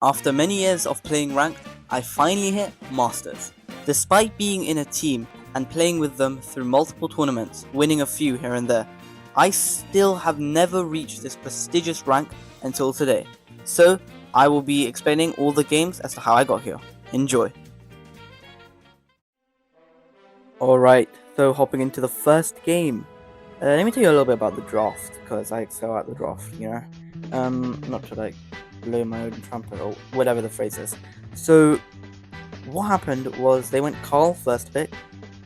After many years of playing ranked, I finally hit Masters. Despite being in a team and playing with them through multiple tournaments, winning a few here and there, I still have never reached this prestigious rank until today. So, I will be explaining all the games as to how I got here. Enjoy! Alright, so hopping into the first game. Let me tell you a little bit about the draft, because I excel at the draft, not to blow my own trumpet or whatever the phrase is. So, what happened was they went Carl first pick.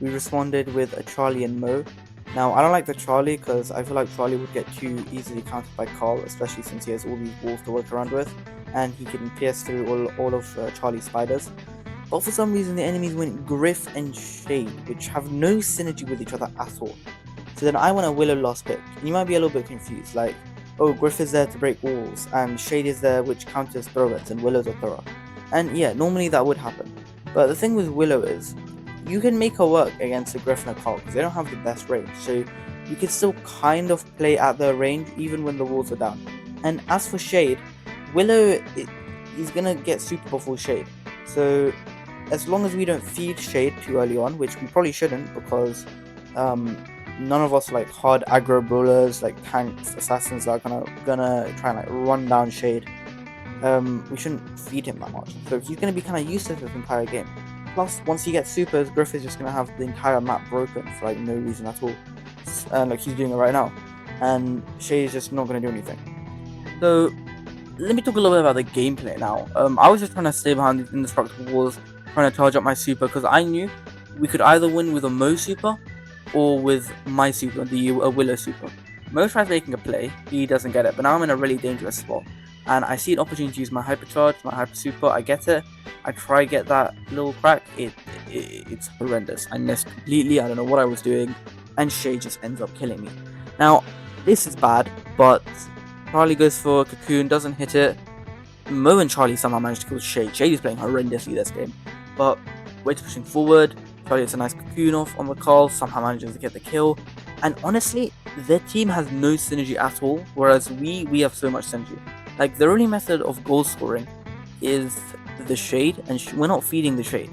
We responded with a Charlie and Mo. Now, I don't like the Charlie because I feel like Charlie would get too easily countered by Carl, especially since he has all these walls to work around with, and he can pierce through all of Charlie's spiders. But for some reason, the enemies went Griff and Shade, which have no synergy with each other at all. So then I went a Willow last pick, and you might be a little bit confused, like, oh, Griff is there to break walls, and Shade is there which counters throw-ins, and Willow's a thrower. And yeah, normally that would happen. But the thing with Willow is, you can make her work against a Griff and a Carl, because they don't have the best range, so you can still kind of play at their range, even when the walls are down. And as for Shade, Willow is gonna get super before Shade. So, as long as we don't feed Shade too early on, which we probably shouldn't, because none of us like hard aggro brawlers, like tanks, assassins that are gonna try and run down Shade. We shouldn't feed him that much. So he's gonna be kind of useless this entire game. Plus, once he gets supers, Griff is just gonna have the entire map broken for no reason at all. Like he's doing it right now. And Shade is just not gonna do anything. So let me talk a little bit about the gameplay now. I was just trying to stay behind these indestructible walls, trying to charge up my super, because I knew we could either win with a Mo super or with my super, the Willow super. Mo tries making a play, he doesn't get it, but now I'm in a really dangerous spot. And I see an opportunity to use my hypercharge, my hyper super, I get it. I try get that little crack, it's horrendous. I missed completely, I don't know what I was doing, and Shay just ends up killing me. Now, this is bad, but Charlie goes for a cocoon, doesn't hit it. Mo and Charlie somehow managed to kill Shay. Shay is playing horrendously this game, but we're pushing forward. Charlie gets a nice cocoon off on the call, somehow manages to get the kill. And honestly, their team has no synergy at all, whereas we have so much synergy. Like, their only method of goal scoring is the Shade, and we're not feeding the Shade.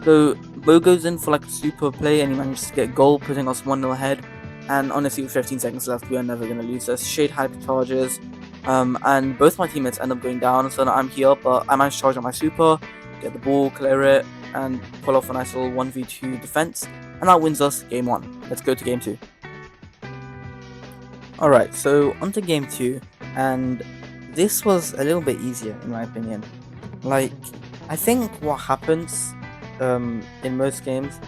So, Bo goes in for like a super play, and he manages to get a goal, putting us 1-0 ahead. And honestly, with 15 seconds left, we are never going to lose this. Shade hypercharges, and both my teammates end up going down, so I'm here, but I managed to charge on my super, get the ball, clear it, and pull off a nice little 1v2 defense, and that wins us game 1. Let's go to game 2. Alright, so on to game 2, and this was a little bit easier in my opinion. Like, I think what happens in most games,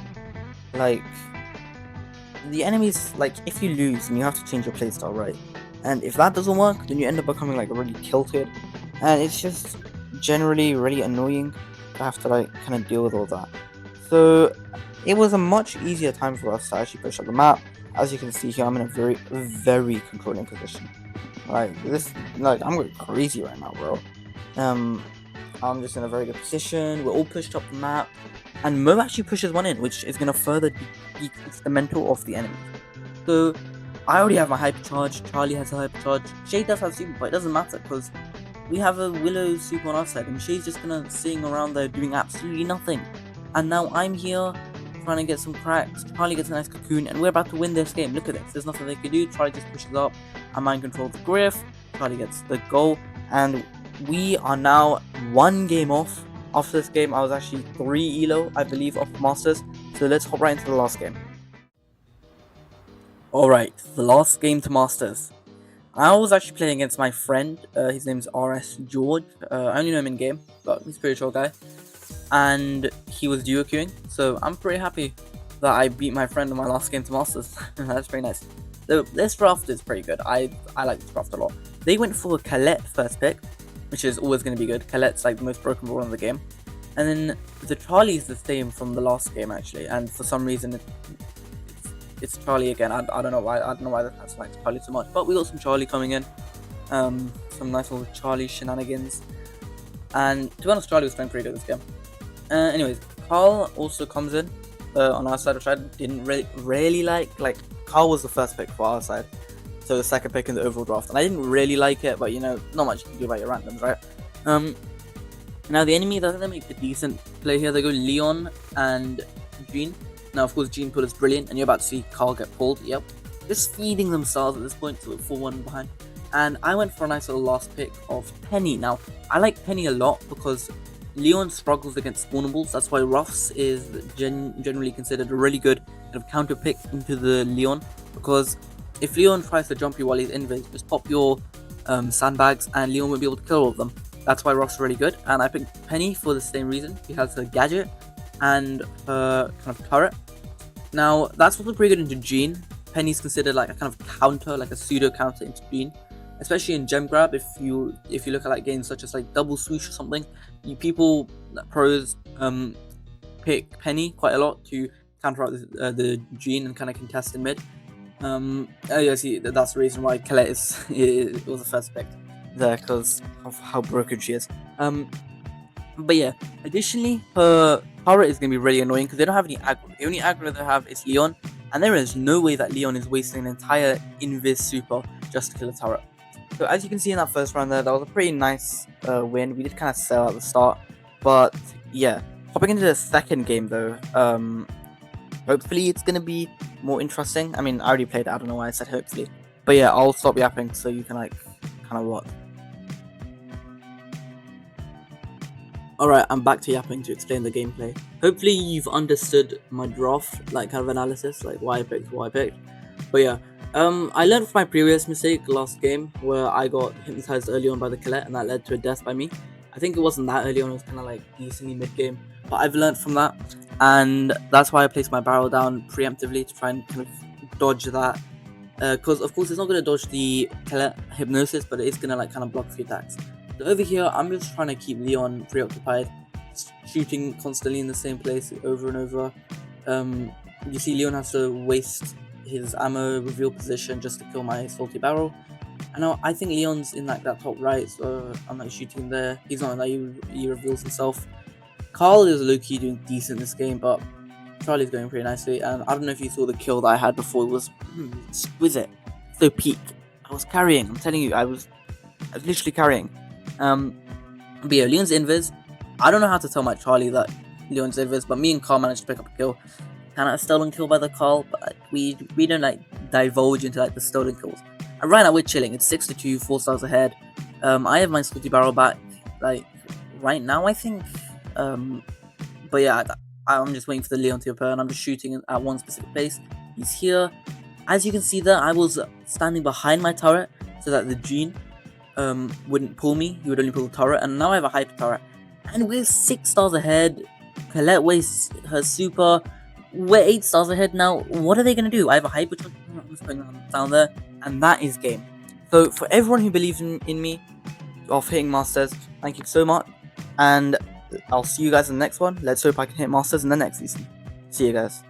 like, the enemies, like, if you lose, and you have to change your playstyle, right? And if that doesn't work, then you end up becoming like really tilted, and it's just generally really annoying to have to kind of deal with all that. So it was a much easier time for us to actually push up the map. As you can see here, I'm in a very, very controlling position. I'm going crazy right now, bro. I'm just in a very good position. We're all pushed up the map, and Mo actually pushes one in, which is going to further decrease the mental of the enemy. So I already have my hypercharge. Charlie has a hypercharge. Shay does have super, but it doesn't matter because we have a Willow super on our side, and Shay's just gonna sitting around there doing absolutely nothing. And now I'm here trying to get some cracks. Charlie gets a nice cocoon, and we're about to win this game. Look at this. There's nothing they can do. Charlie just pushes up. I mind control the Griff. Charlie gets the goal, and we are now 1 game off. After this game, I was actually 3 elo, I believe, off Masters. So let's hop right into the last game. Alright, the last game to Masters. I was actually playing against my friend. His name's RS George. I only know him in game, but he's a pretty chill guy. And he was duo queuing, so I'm pretty happy that I beat my friend in my last game to Masters. That's pretty nice. So this draft is pretty good. I like this draft a lot. They went for Colette first pick, which is always going to be good. Colette's like the most broken brawler in the game. And then the Charlie is the same from the last game actually, and for some reason it's Charlie again. I don't know why. I don't know why that's like Charlie so much. But we got some Charlie coming in, some nice little Charlie shenanigans. And to be honest, Charlie was playing pretty good this game. Anyways, Carl also comes in on our side, which I didn't really like. Like, Carl was the first pick for our side, so the second pick in the overall draft, and I didn't really like it. But not much you can do about your randoms, right? Now the enemy, I think they make a decent play here. They go Leon and Jean. Now of course Jean pull is brilliant, and you're about to see Carl get pulled. Yep, just feeding them stars at this point, so 4-1 behind. And I went for a nice little last pick of Penny. Now I like Penny a lot because Leon struggles against spawnables. That's why Ruffs is generally considered a really good kind of counter pick into the Leon, because if Leon tries to jump you while he's invis, just pop your sandbags and Leon won't be able to kill all of them. That's why Ruff's really good, and I picked Penny for the same reason. She has her gadget and her kind of turret. Now that's also pretty good into Jean. Penny's considered like a kind of counter, like a pseudo counter into Jean, especially in gem grab. If you look at like games such as like double swoosh or something, pros pick Penny quite a lot to counter out the Jean and kind of contest in mid. Yeah, see, that's the reason why Colette was the first pick there, because of how broken she is. But yeah, additionally, her turret is going to be really annoying because they don't have any aggro. The only aggro they have is Leon, and there is no way that Leon is wasting an entire invis super just to kill a turret. So as you can see in that first round there, that was a pretty nice win. We did kind of sell at the start, but yeah. Hopping into the second game though, hopefully it's going to be more interesting. I mean, I already played it, I don't know why I said hopefully. But yeah, I'll stop yapping so you can like, kind of watch. Alright, I'm back to yapping to explain the gameplay. Hopefully you've understood my draft, like kind of analysis, like why I picked what I picked. But yeah, I learned from my previous mistake last game where I got hypnotized early on by the Colette and that led to a death by me. I think it wasn't that early on, it was kind of like decently mid-game. But I've learned from that, and that's why I placed my barrel down preemptively to try and kind of dodge that. Because of course it's not going to dodge the Colette hypnosis, but it is going to like kind of block the attacks. So over here, I'm just trying to keep Leon preoccupied, shooting constantly in the same place over and over. You see Leon has to waste his ammo reveal position just to kill my salty barrel. And now I think Leon's in like that top right, so I'm like shooting there. He's not in that, he reveals himself. Carl is low-key doing decent this game, but Charlie's going pretty nicely. And I don't know if you saw the kill that I had before. It was exquisite, so peak. I was carrying. I'm telling you, I was literally carrying. But yeah, Leon's invis. I don't know how to tell my Charlie that Leon's invis, but me and Carl managed to pick up a kill. Kind of a stolen kill by the Carl, but we don't like divulge into like the stolen kills. And right now we're chilling. It's 6-2, 4 stars ahead. I have my salty barrel back like right now, I think. But yeah, I'm just waiting for the Leon to appear, and I'm just shooting at one specific place. He's here. As you can see there, I was standing behind my turret so that the Jean wouldn't pull me. He would only pull the turret, and now I have a hyper turret. And we're 6 stars ahead. Colette wastes her super. We're 8 stars ahead now. What are they going to do? I have a hyper turret. I'm just putting them down there, and that is game. So for everyone who believes in me of hitting masters, thank you so much. And I'll see you guys in the next one. Let's hope I can hit masters in the next season. See you guys.